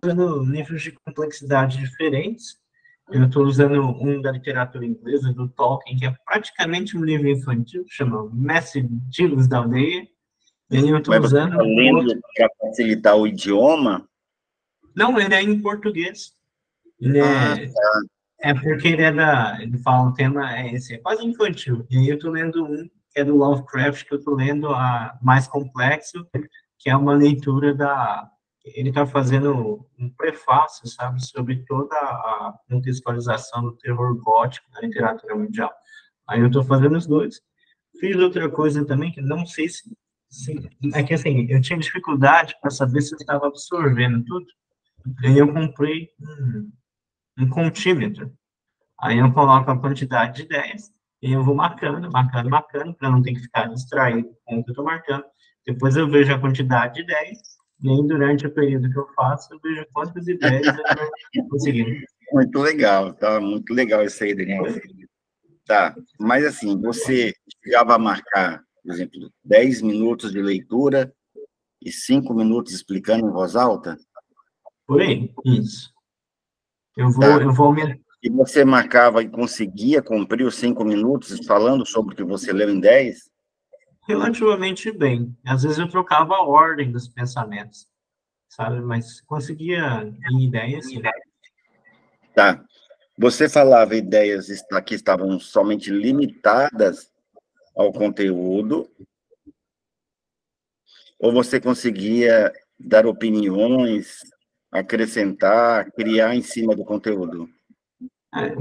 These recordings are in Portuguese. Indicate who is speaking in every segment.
Speaker 1: usando níveis de complexidade diferentes. Eu estou usando um da literatura inglesa, do Tolkien, que é praticamente um livro infantil, chama Mestre Dilos da Aldeia, e aí eu estou
Speaker 2: Mas você
Speaker 1: usando
Speaker 2: está
Speaker 1: um outro.
Speaker 2: lendo para facilitar o idioma?
Speaker 1: Não, ele é em português. Ele
Speaker 2: Ah,
Speaker 1: é porque ele fala, o tema é esse, é quase infantil. E aí eu estou lendo um, que é do Lovecraft, que eu estou lendo a mais complexo, que é uma leitura da... Ele está fazendo um prefácio, sabe, sobre toda a contextualização do terror gótico na literatura mundial. Aí eu estou fazendo os dois. Fiz outra coisa também, que não sei se é que assim, eu tinha dificuldade para saber se eu estava absorvendo tudo. Aí eu comprei um contímetro. Aí eu coloco a quantidade de ideias e eu vou marcando, para não ter que ficar distraído com o que eu estou marcando. Depois eu vejo a quantidade de ideias, e aí durante o período que eu faço, eu vejo quantas ideias eu estou conseguindo.
Speaker 2: muito legal, tá? Muito legal isso aí, Daniel. Tá, mas assim, você chegava a marcar, por exemplo, 10 minutos de leitura e 5 minutos explicando em voz alta?
Speaker 1: Por aí, isso.
Speaker 2: Tá.
Speaker 1: Eu vou aumentar
Speaker 2: E você marcava e conseguia cumprir os 5 minutos falando sobre o que você leu em 10?
Speaker 1: relativamente bem. Às vezes eu trocava a ordem dos pensamentos, sabe? Mas conseguia em ideias, sim.
Speaker 2: Tá. Você falava ideias que estavam somente limitadas ao conteúdo, ou você conseguia dar opiniões, acrescentar, criar em cima do conteúdo?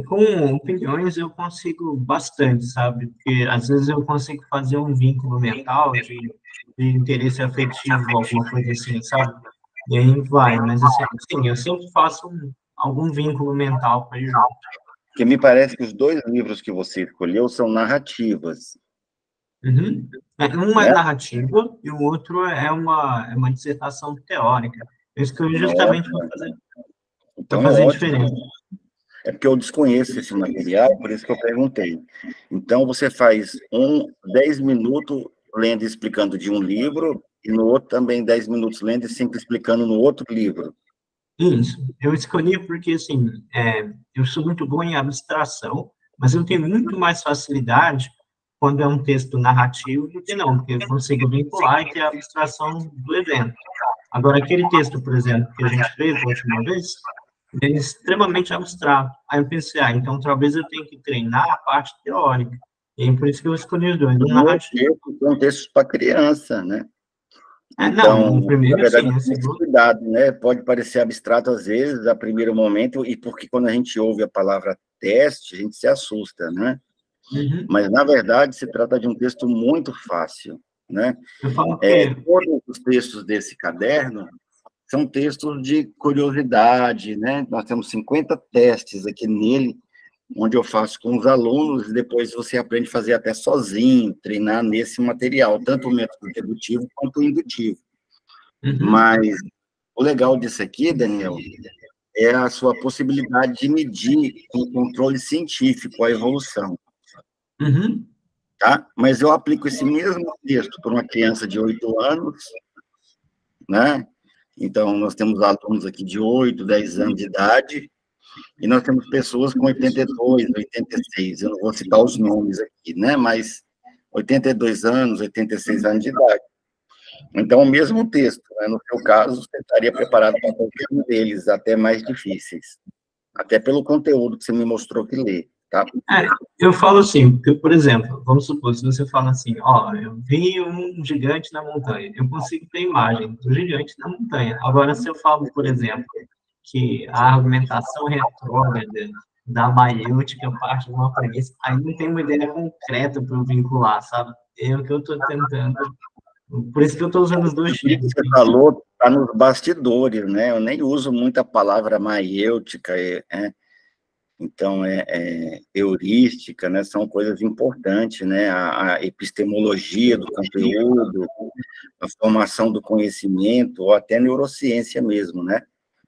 Speaker 1: Com opiniões eu consigo bastante, sabe? Porque às vezes eu consigo fazer um vínculo mental de interesse afetivo, alguma coisa assim, sabe? E aí vai, mas assim, sim, eu sempre faço algum vínculo mental para ir junto.
Speaker 2: Porque me parece que os dois livros que você escolheu são narrativas,
Speaker 1: Uhum. Um é
Speaker 2: né?
Speaker 1: narrativa e o outro é uma dissertação teórica. Eu escolhi justamente para
Speaker 2: Então é
Speaker 1: fazer
Speaker 2: ótimo.
Speaker 1: diferença.
Speaker 2: É porque eu desconheço esse material, por isso que eu perguntei. Então, você faz 10 minutos lendo e explicando de um livro, e no outro também 10 minutos lendo e sempre explicando no outro livro.
Speaker 1: Isso. Eu escolhi porque, assim, eu sou muito bom em abstração, mas eu tenho muito mais facilidade quando é um texto narrativo do que não, porque eu consigo vincular e ter a abstração do evento. Agora, aquele texto, por exemplo, que a gente fez da última vez, ele é extremamente abstrato. Aí eu pensei, então talvez eu tenha que treinar a parte teórica. E aí, por isso que eu escolhi os dois, um
Speaker 2: Primeiro
Speaker 1: narrativo.
Speaker 2: texto são textos para criança, né?
Speaker 1: Não,
Speaker 2: Então,
Speaker 1: o
Speaker 2: na
Speaker 1: primeiro
Speaker 2: verdade,
Speaker 1: sim, o
Speaker 2: tem esse
Speaker 1: segundo.
Speaker 2: cuidado, né? Pode parecer abstrato às vezes, a primeiro momento, e porque quando a gente ouve a palavra teste, a gente se assusta, né?
Speaker 1: Uhum.
Speaker 2: Mas, na verdade, se trata de um texto muito fácil, né?
Speaker 1: Eu falo que
Speaker 2: Todos os textos desse caderno são textos de curiosidade, né? Nós temos 50 testes aqui nele, onde eu faço com os alunos, e depois você aprende a fazer até sozinho, treinar nesse material, tanto o método dedutivo quanto o indutivo.
Speaker 1: uhum,
Speaker 2: Mas o legal disso aqui, Daniel, é a sua possibilidade de medir com controle científico a evolução,
Speaker 1: uhum.
Speaker 2: tá? Mas eu aplico esse mesmo texto para uma criança de 8 anos, né? Então, nós temos alunos aqui de 8, 10 anos de idade, e nós temos pessoas com 82, 86, eu não vou citar os nomes aqui, né? Mas 82 anos, 86 anos de idade. Então, o mesmo texto, né? No seu caso, você estaria preparado para qualquer um deles, até mais difíceis. Até pelo conteúdo que você me mostrou que lê, tá?
Speaker 1: Eu falo assim, porque, por exemplo, vamos supor, se você fala assim, ó, eu vi um gigante na montanha, eu consigo ter imagem do gigante na montanha. Agora, se eu falo, por exemplo, que a argumentação retrógrada da maiútica parte de uma premissa, aí não tem uma ideia concreta para eu vincular, sabe? É o que eu estou tentando. Por isso que eu estou usando os dois
Speaker 2: Tudo que
Speaker 1: tipos.
Speaker 2: você falou está nos bastidores, né? Eu nem uso muito a palavra maiêutica, então, heurística, né? São coisas importantes, né? A epistemologia do conteúdo, a formação do conhecimento, ou até neurociência mesmo, né?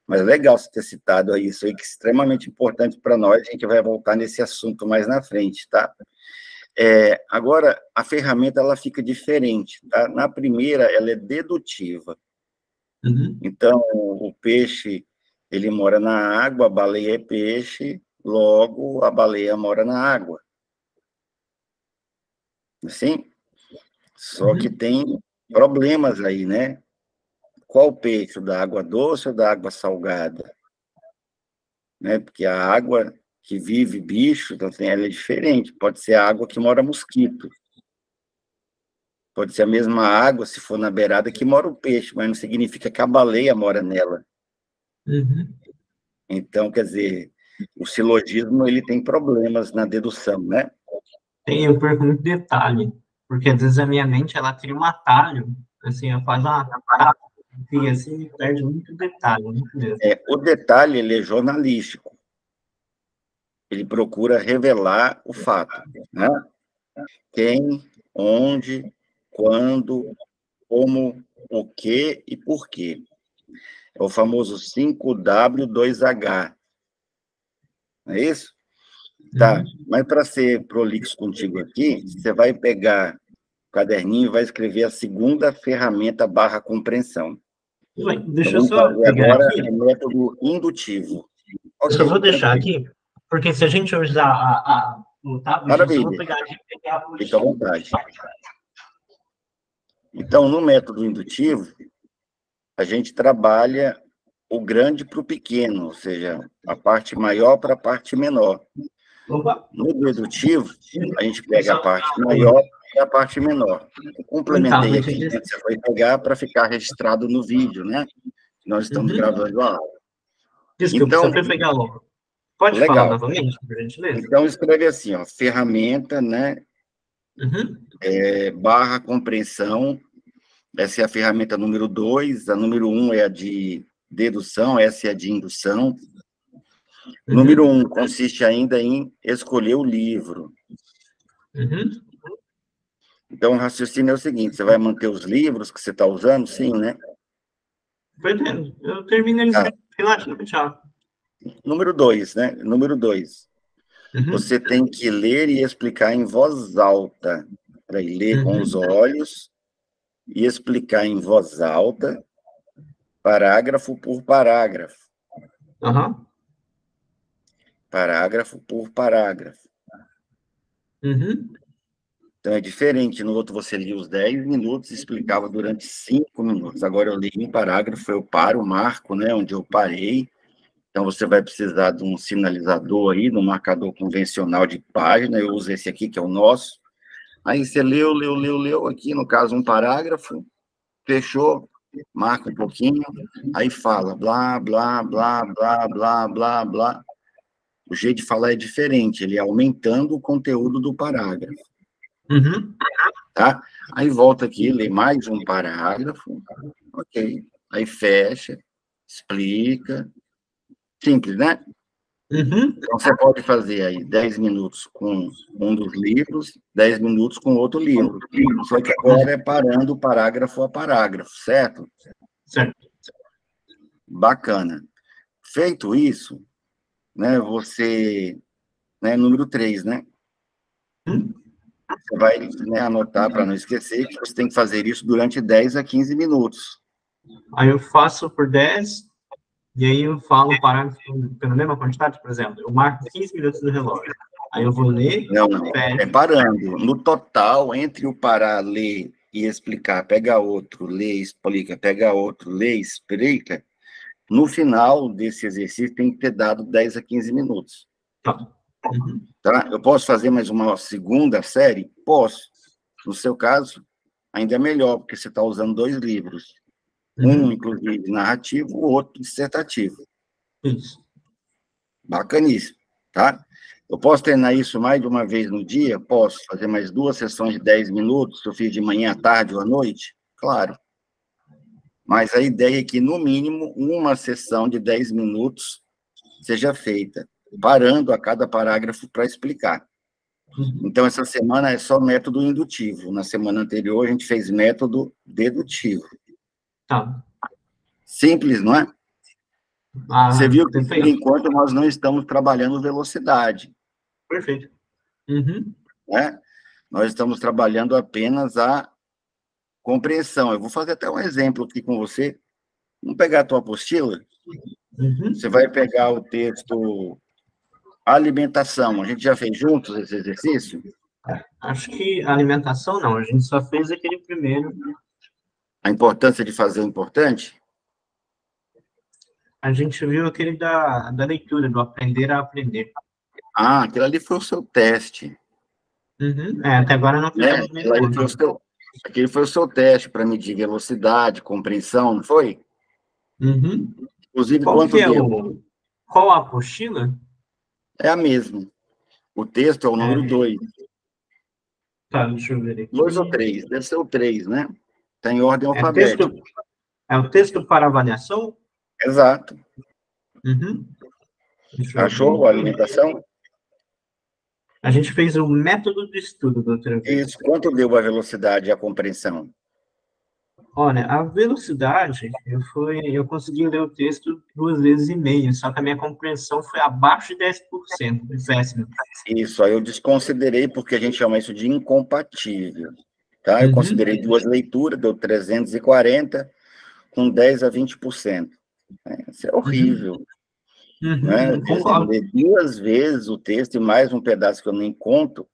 Speaker 2: Mas é legal você ter citado isso aí, que é extremamente importante para nós, a gente vai voltar nesse assunto mais na frente, tá? Agora, a ferramenta, ela fica diferente, tá? Na primeira, ela é dedutiva.
Speaker 1: Uhum.
Speaker 2: Então, o peixe Ele mora na água, a baleia é peixe, logo a baleia mora na água. Assim? Só que tem problemas aí, né? Qual peixe? O da água doce ou da água salgada? Né? Porque a água que vive bicho, então, assim, ela é diferente. Pode ser a água que mora mosquito. Pode ser a mesma água, se for na beirada, que mora o peixe, mas não significa que a baleia mora nela.
Speaker 1: Uhum.
Speaker 2: Então, quer dizer, o silogismo ele tem problemas na dedução, né?
Speaker 1: Tem, eu perco muito detalhe, porque às vezes a minha mente, ela cria um atalho, assim, ela faz uma cria assim, e perde muito detalhe, muito mesmo.
Speaker 2: O detalhe ele é jornalístico. Ele procura revelar o fato, né? Quem, onde, quando, como, o que e por quê. É o famoso 5W2H. Não é isso? Tá, mas para ser prolixo contigo aqui, você vai pegar o caderninho e vai escrever a segunda ferramenta barra compreensão. Nós
Speaker 1: Deixa eu
Speaker 2: vamos
Speaker 1: só
Speaker 2: fazer
Speaker 1: pegar
Speaker 2: agora
Speaker 1: aqui,
Speaker 2: o método indutivo.
Speaker 1: eu só
Speaker 2: Ok,
Speaker 1: vou deixar
Speaker 2: tranquilo.
Speaker 1: aqui, porque se a gente usar o tablet, eu só vou
Speaker 2: Maravilha,
Speaker 1: pegar aqui e pegar a
Speaker 2: fica à
Speaker 1: apostila.
Speaker 2: vontade. Então, no método indutivo, a gente trabalha o grande para o pequeno, ou seja, a parte maior para a parte menor.
Speaker 1: Opa,
Speaker 2: No dedutivo, a gente pega a
Speaker 1: só
Speaker 2: parte maior e a parte menor. Eu
Speaker 1: o
Speaker 2: complementei
Speaker 1: tablet
Speaker 2: aqui,
Speaker 1: aqui.
Speaker 2: né, que você vai pegar para ficar registrado no vídeo, né? Nós estamos
Speaker 1: Uhum.
Speaker 2: gravando a aula.
Speaker 1: Desculpa, só
Speaker 2: Então,
Speaker 1: para pegar logo. Pode falar
Speaker 2: legal.
Speaker 1: novamente, por gentileza?
Speaker 2: Então, escreve assim, ó, ferramenta, né,
Speaker 1: Uhum.
Speaker 2: barra compreensão. Essa é a ferramenta número 2, a número 1 é a de dedução, essa é a de indução. Número
Speaker 1: Uhum.
Speaker 2: 1 consiste ainda em escolher o livro.
Speaker 1: Uhum.
Speaker 2: Então, o raciocínio é o seguinte: você vai manter os livros que você está usando? Sim, né?
Speaker 1: Pretendo. Eu termino eles
Speaker 2: Tá.
Speaker 1: relativamente rápido.
Speaker 2: Número 2, né? Número 2.
Speaker 1: Uhum.
Speaker 2: Você tem que ler e explicar em voz alta. Peraí, ler com os
Speaker 1: Uhum.
Speaker 2: olhos e explicar em voz alta, parágrafo por parágrafo.
Speaker 1: Aham.
Speaker 2: Parágrafo por parágrafo.
Speaker 1: Uhum.
Speaker 2: Então, é diferente. No outro, você lia os 10 minutos e explicava durante 5 minutos. Agora, eu leio um parágrafo, eu paro, marco, né, onde eu parei. Então, você vai precisar de um sinalizador aí, de um marcador convencional de página. Eu uso esse aqui, que é o nosso. Aí, você leu. Aqui, no caso, um parágrafo. Fechou, marca um pouquinho. Aí, fala, blá, blá, blá, blá, blá, blá, blá. O jeito de falar é diferente. Ele é aumentando o conteúdo do parágrafo.
Speaker 1: Uhum.
Speaker 2: Tá? Aí volta aqui, lê mais um parágrafo, ok. Aí fecha, explica. Simples, né?
Speaker 1: Uhum.
Speaker 2: Então, você pode fazer aí 10 minutos com um dos livros, 10 minutos com outro livro. Só que agora é parando parágrafo a parágrafo, certo?
Speaker 1: Certo.
Speaker 2: Bacana. Feito isso, né, você, né, número 3, né?
Speaker 1: Uhum.
Speaker 2: Você vai, né, anotar para não esquecer que você tem que fazer isso durante 10 a 15 minutos.
Speaker 1: Aí eu faço por 10, e aí eu falo o parágrafo pela mesma quantidade, por exemplo. Eu marco 15 minutos no relógio. Aí eu vou ler,
Speaker 2: Não, é
Speaker 1: fecho.
Speaker 2: parando. No total, entre o parar, ler e explicar, pega outro, lê, explica, pega outro, lê, explica, no final desse exercício tem que ter dado 10 a 15 minutos.
Speaker 1: Tá. Uhum.
Speaker 2: Tá? Eu posso fazer mais uma segunda série? Posso. No seu caso, ainda é melhor, porque você está usando 2 livros. Um,
Speaker 1: Uhum.
Speaker 2: inclusive, narrativo, o outro, dissertativo.
Speaker 1: Isso.
Speaker 2: Bacaníssimo, tá? Eu posso treinar isso mais de uma vez no dia? Posso fazer mais 2 sessões de 10 minutos, se eu fiz de manhã, à tarde ou à noite? Claro. Mas a ideia é que, no mínimo, uma sessão de 10 minutos seja feita, parando a cada parágrafo para explicar.
Speaker 1: Uhum.
Speaker 2: Então, essa semana é só método indutivo. Na semana anterior, a gente fez método dedutivo.
Speaker 1: Tá.
Speaker 2: Simples, não é? Você
Speaker 1: Ah,
Speaker 2: viu que, por
Speaker 1: perfeito.
Speaker 2: enquanto, nós não estamos trabalhando velocidade,
Speaker 1: Perfeito. Uhum.
Speaker 2: né? Nós estamos trabalhando apenas a compreensão. Eu vou fazer até um exemplo aqui com você. Vamos pegar a tua apostila?
Speaker 1: Uhum.
Speaker 2: Você vai pegar o texto alimentação. A gente já fez juntos esse exercício?
Speaker 1: Acho que alimentação não, a gente só fez aquele primeiro.
Speaker 2: A importância de fazer o importante?
Speaker 1: A gente viu aquele da leitura, do aprender a aprender.
Speaker 2: Ah, aquilo ali foi o seu teste.
Speaker 1: Uhum. Até agora não
Speaker 2: Né?
Speaker 1: fizemos nenhum outro.
Speaker 2: Aquele foi o seu teste para medir velocidade, compreensão, não foi?
Speaker 1: Uhum.
Speaker 2: Inclusive,
Speaker 1: Qual que
Speaker 2: quanto
Speaker 1: é
Speaker 2: deu?
Speaker 1: qual a apostila?
Speaker 2: É a mesma. O texto é o número 2.
Speaker 1: Tá, deixa eu ver aqui.
Speaker 2: 2 ou 3? Deve ser o 3, né? Está em ordem
Speaker 1: É texto,
Speaker 2: alfabética.
Speaker 1: é o texto para avaliação?
Speaker 2: Exato.
Speaker 1: Uhum. Deixa eu ver
Speaker 2: Achou a
Speaker 1: aqui.
Speaker 2: alimentação?
Speaker 1: A gente fez o método de estudo da outra vez.
Speaker 2: Isso. Quanto deu a velocidade e a compreensão?
Speaker 1: Olha, a velocidade, eu consegui ler o texto 2 vezes e meia, só que a minha compreensão foi abaixo de 10%, foi péssimo.
Speaker 2: Isso, aí eu desconsiderei porque a gente chama isso de incompatível, tá? Eu
Speaker 1: Uhum.
Speaker 2: considerei 2 leituras, deu 340, com 10 a 20%. Isso é horrível, né?
Speaker 1: Uhum. Concordo.
Speaker 2: Ler 2 vezes o texto e mais um pedaço que eu nem conto,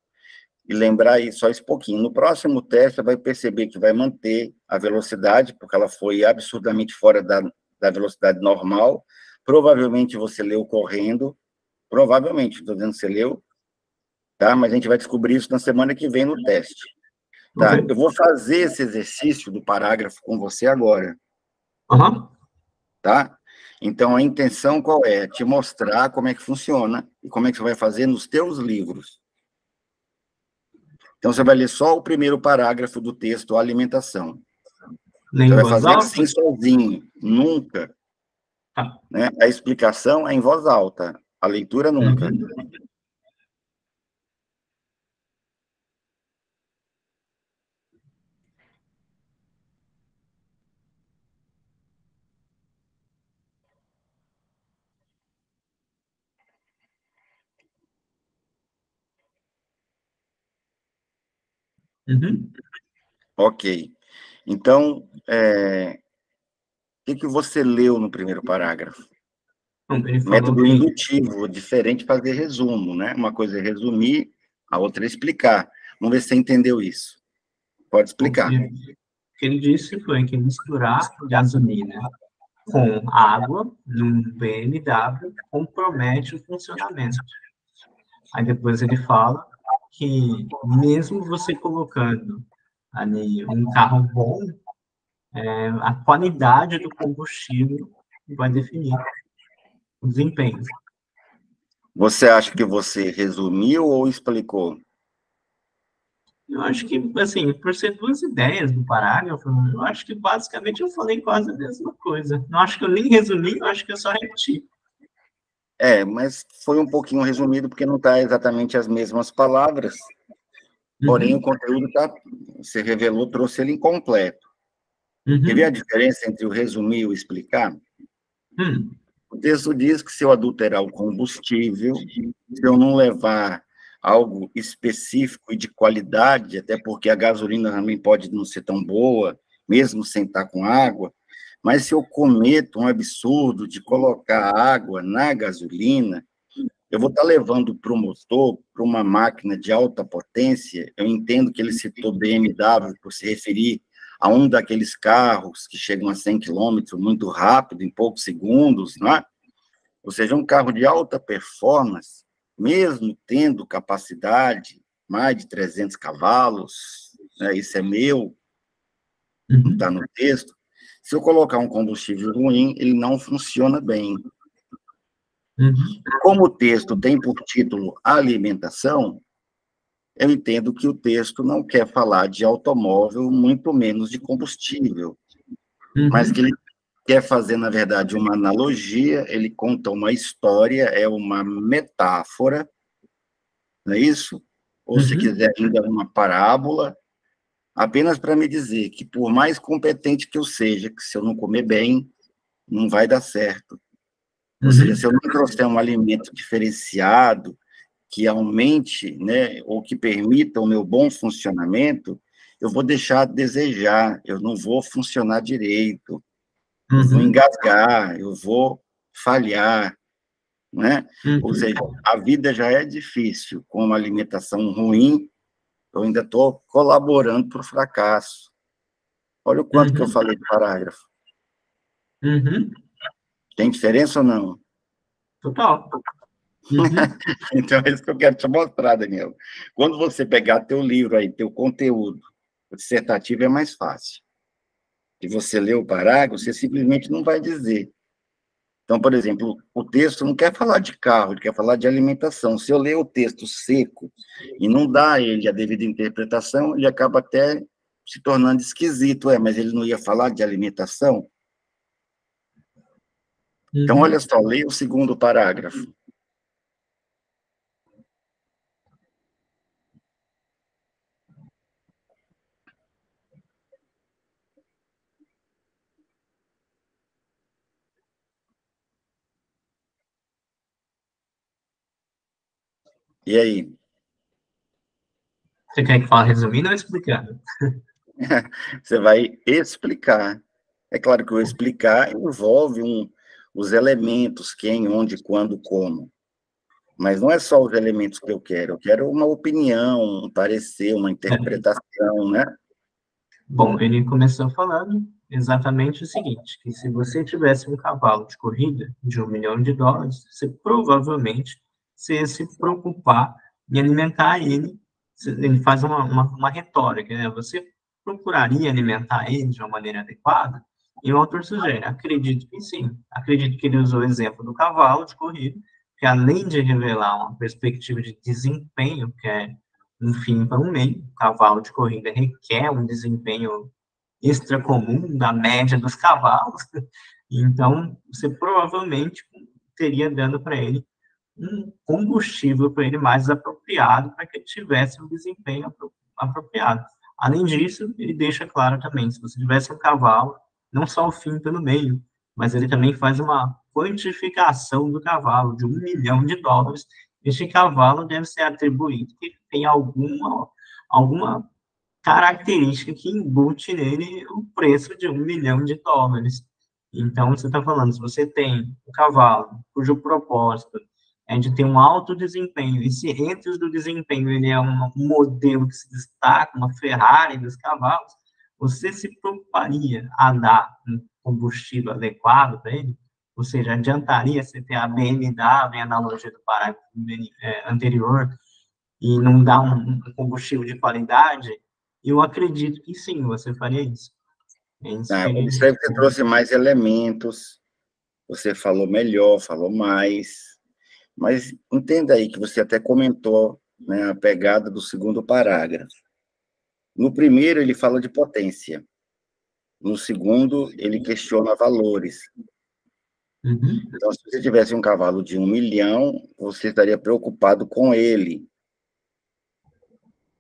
Speaker 2: e lembrar aí só esse pouquinho. No próximo teste, você vai perceber que vai manter a velocidade, porque ela foi absurdamente fora da velocidade normal. Provavelmente você leu correndo, provavelmente, estou dizendo que você leu, tá? Mas a gente vai descobrir isso na semana que vem no teste. Tá?
Speaker 1: Ok.
Speaker 2: Eu vou fazer esse exercício do parágrafo com você agora,
Speaker 1: Uhum.
Speaker 2: tá? Então, a intenção qual é? Te mostrar como é que funciona e como é que você vai fazer nos teus livros. Então, você vai ler só o primeiro parágrafo do texto, alimentação.
Speaker 1: Nem
Speaker 2: Você
Speaker 1: em
Speaker 2: vai
Speaker 1: voz
Speaker 2: fazer
Speaker 1: alta?
Speaker 2: assim sozinho, nunca.
Speaker 1: Tá.
Speaker 2: Né? A explicação é em voz alta, a leitura nunca.
Speaker 1: Uhum. Uhum.
Speaker 2: Ok. Então, o que você leu no primeiro parágrafo?
Speaker 1: Bom, ele falou
Speaker 2: Método
Speaker 1: que
Speaker 2: indutivo, diferente de fazer resumo, né? Uma coisa é resumir, a outra é explicar. Vamos ver se você entendeu isso. Pode
Speaker 1: o
Speaker 2: explicar.
Speaker 1: que ele disse foi que misturar gasolina com água num BMW compromete o funcionamento. Aí depois ele fala que mesmo você colocando ali um carro bom, a qualidade do combustível vai definir o desempenho.
Speaker 2: Você acha que você resumiu ou explicou?
Speaker 1: Eu acho que, assim, por ser 2 ideias do parágrafo, eu acho que basicamente eu falei quase a mesma coisa. Não acho que eu nem resumi, eu acho que eu só repeti.
Speaker 2: Mas foi um pouquinho resumido, porque não está exatamente as mesmas palavras, porém o
Speaker 1: Uhum,
Speaker 2: conteúdo você revelou, trouxe ele incompleto. Quer ver a
Speaker 1: uhum,
Speaker 2: diferença entre o resumir e o explicar?
Speaker 1: hum,
Speaker 2: O texto diz que se eu adulterar o combustível, se eu não levar algo específico e de qualidade, até porque a gasolina também pode não ser tão boa, mesmo sem estar com água, mas se eu cometo um absurdo de colocar água na gasolina, eu vou estar levando para o motor, para uma máquina de alta potência. Eu entendo que ele citou BMW por se referir a um daqueles carros que chegam a 100 quilômetros muito rápido, em poucos segundos, não é? Ou seja, um carro de alta performance, mesmo tendo capacidade, mais de 300 cavalos, né, isso é meu, não está
Speaker 1: uhum,
Speaker 2: no texto, se eu colocar um combustível ruim, ele não funciona bem.
Speaker 1: uhum,
Speaker 2: Como o texto tem por título alimentação, eu entendo que o texto não quer falar de automóvel, muito menos de combustível, mas que
Speaker 1: uhum,
Speaker 2: ele quer fazer, na verdade, uma analogia, ele conta uma história, é uma metáfora, não é isso? Ou, se
Speaker 1: uhum,
Speaker 2: quiser, ainda uma parábola, apenas para me dizer que, por mais competente que eu seja, que se eu não comer bem, não vai dar certo. Ou seja, se
Speaker 1: uhum,
Speaker 2: eu não trouxer um alimento diferenciado, que aumente, né, ou que permita o meu bom funcionamento, eu vou deixar a desejar, eu não vou funcionar direito, eu vou
Speaker 1: uhum,
Speaker 2: engasgar, eu vou falhar, né? Ou seja, a vida já é difícil, com uma alimentação ruim, eu ainda estou colaborando para o fracasso. Olha o quanto que eu falei de parágrafo. Tem diferença ou não?
Speaker 1: Total.
Speaker 2: Então, é isso que eu quero te mostrar, Daniel. Quando você pegar teu livro aí, teu conteúdo dissertativo, é mais fácil. Se você ler o parágrafo, você simplesmente não vai dizer. Então, por exemplo, o texto não quer falar de carro, ele quer falar de alimentação. Se eu ler o texto seco e não dar a ele a devida interpretação, ele acaba até se tornando esquisito. Mas ele não ia falar de alimentação? Então, olha só, leia o segundo parágrafo. E aí?
Speaker 1: Você quer que fale resumindo ou explicando?
Speaker 2: Você vai explicar. É claro que o explicar envolve os elementos, quem, onde, quando, como. Mas não é só os elementos que eu quero uma opinião, um parecer, uma interpretação, né?
Speaker 1: Bom, ele começou falando exatamente o seguinte, que se você tivesse um cavalo de corrida de US$ 1 milhão, você provavelmente você ia se preocupar em alimentar ele. Ele faz uma retórica, né? Você procuraria alimentar ele de uma maneira adequada? E o autor sugere, acredito que sim. Acredito que ele usou o exemplo do cavalo de corrida, que além de revelar uma perspectiva de desempenho, que é um fim para um meio. O cavalo de corrida requer um desempenho extracomum da média dos cavalos, então você provavelmente teria dando para ele um combustível para ele mais apropriado para que ele tivesse um desempenho apropriado. Além disso, ele deixa claro também, se você tivesse um cavalo, não só o fim pelo meio, mas ele também faz uma quantificação do cavalo de US$ 1 milhão. Este cavalo deve ser atribuído que tem alguma característica que embute nele o preço de US$ 1 milhão. Então, você está falando, se você tem um cavalo cujo propósito é de ter um alto desempenho, e se entre os do desempenho ele é um modelo que se destaca, uma Ferrari dos cavalos, você se preocuparia a dar um combustível adequado para ele? Ou seja, adiantaria você ter a BMW, em analogia do parágrafo anterior, e não dar um combustível de qualidade? Eu acredito que sim, você faria isso. É isso que ele...
Speaker 2: Observe que você trouxe mais elementos, você falou melhor, falou mais, mas entenda aí que você até comentou, né, a pegada do segundo parágrafo. No primeiro, ele fala de potência. No segundo, ele questiona valores. Então, se você tivesse um cavalo de 1 milhão, você estaria preocupado com ele,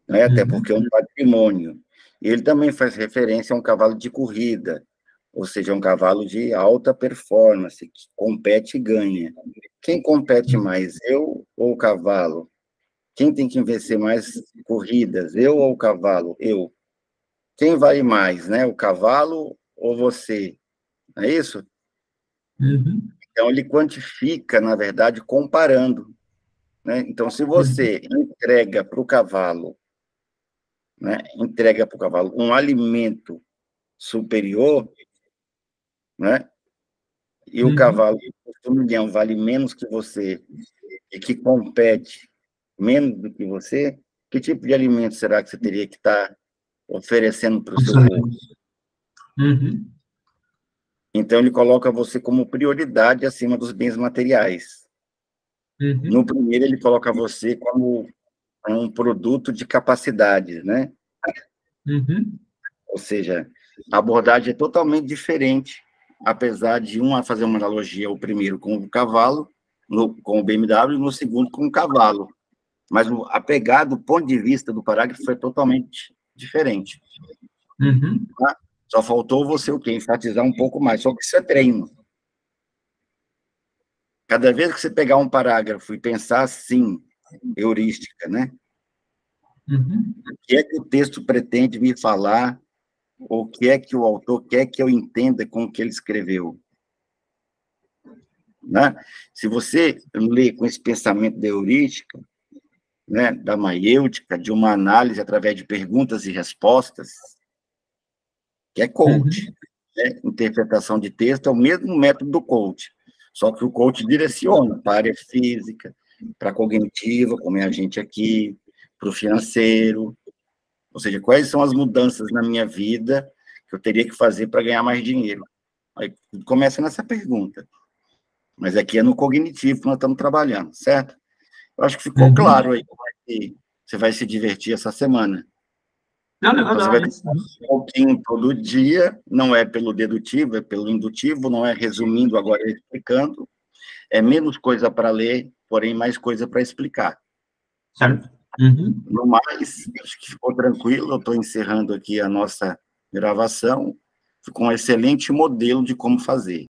Speaker 2: né? Até porque é um patrimônio. E ele também faz referência a um cavalo de corrida, ou seja, um cavalo de alta performance, que compete e ganha. Quem compete mais, eu ou o cavalo? Quem tem que vencer mais corridas, eu ou o cavalo? Eu. Quem vale mais, né? O cavalo ou você? Não é isso? Então, ele quantifica, na verdade, comparando, né? Então, se você entrega para o cavalo, né, entrega para o cavalo um alimento superior, né, e o cavalo de 1 milhão vale menos que você e que compete menos do que você, que tipo de alimento será que você teria que estar oferecendo para o seu corpo? Então, ele coloca você como prioridade acima dos bens materiais. No primeiro, ele coloca você como um produto de capacidades, né? Ou seja, a abordagem é totalmente diferente, apesar de fazer uma analogia, o primeiro com o cavalo, com o BMW, e no segundo com o cavalo. Mas a pegada, o ponto de vista do parágrafo foi totalmente diferente. Tá? Só faltou você o quê? Enfatizar um pouco mais, só que isso é treino. Cada vez que você pegar um parágrafo e pensar assim, heurística, né? O que é que o texto pretende me falar? O que é que o autor quer que eu entenda com o que ele escreveu? né? Se você lê com esse pensamento da heurística, né, da maiêutica, de uma análise através de perguntas e respostas, que é coach, né? Interpretação de texto é o mesmo método do coach, só que o coach direciona para a área física, para a cognitiva, como é a gente aqui, para o financeiro, ou seja, quais são as mudanças na minha vida que eu teria que fazer para ganhar mais dinheiro? Aí começa nessa pergunta. Mas aqui é no cognitivo que nós estamos trabalhando, certo? Eu acho que ficou claro aí como é que você vai se divertir essa semana.
Speaker 1: Não, não,
Speaker 2: Então, você
Speaker 1: não,
Speaker 2: vai ter um pouquinho todo dia, não é pelo dedutivo, é pelo indutivo, não é resumindo, agora é explicando. É menos coisa para ler, porém mais coisa para explicar.
Speaker 1: certo.
Speaker 2: No mais, acho que ficou tranquilo, eu estou encerrando aqui a nossa gravação. Ficou um excelente modelo de como fazer.